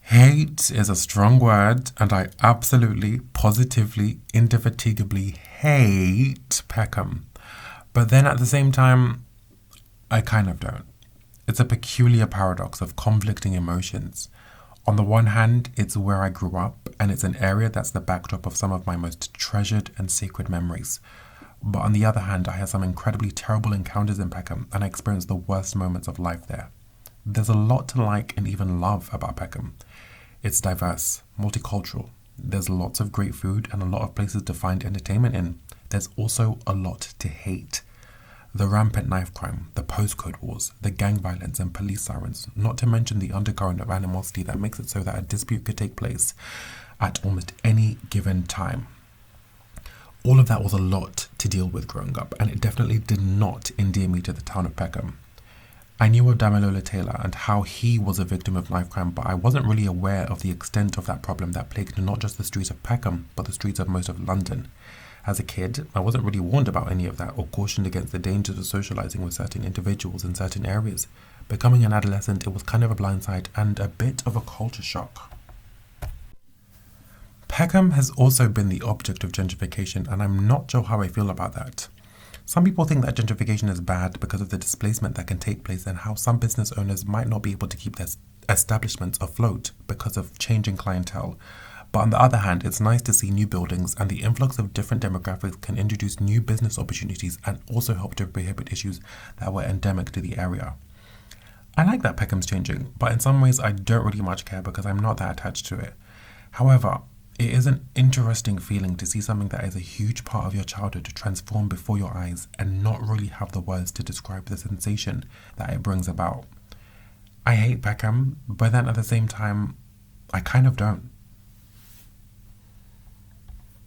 Hate is a strong word, and I absolutely, positively, indefatigably hate Peckham. But then at the same time, I kind of don't. It's a peculiar paradox of conflicting emotions. On the one hand, it's where I grew up, and it's an area that's the backdrop of some of my most treasured and sacred memories. But on the other hand, I had some incredibly terrible encounters in Peckham, and I experienced the worst moments of life there. There's a lot to like and even love about Peckham. It's diverse, multicultural. There's lots of great food and a lot of places to find entertainment in. There's also a lot to hate. The rampant knife crime, the postcode wars, the gang violence and police sirens, not to mention the undercurrent of animosity that makes it so that a dispute could take place at almost any given time. All of that was a lot to deal with growing up, and it definitely did not endear me to the town of Peckham. I knew of Damilola Taylor and how he was a victim of knife crime, but I wasn't really aware of the extent of that problem that plagued not just the streets of Peckham, but the streets of most of London. As a kid, I wasn't really warned about any of that or cautioned against the dangers of socializing with certain individuals in certain areas. Becoming an adolescent, it was kind of a blindside and a bit of a culture shock. Peckham has also been the object of gentrification, and I'm not sure how I feel about that. Some people think that gentrification is bad because of the displacement that can take place and how some business owners might not be able to keep their establishments afloat because of changing clientele. But on the other hand, it's nice to see new buildings, and the influx of different demographics can introduce new business opportunities and also help to prohibit issues that were endemic to the area. I like that Peckham's changing, but in some ways I don't really much care because I'm not that attached to it. However, it is an interesting feeling to see something that is a huge part of your childhood to transform before your eyes and not really have the words to describe the sensation that it brings about. I hate Peckham, but then at the same time, I kind of don't.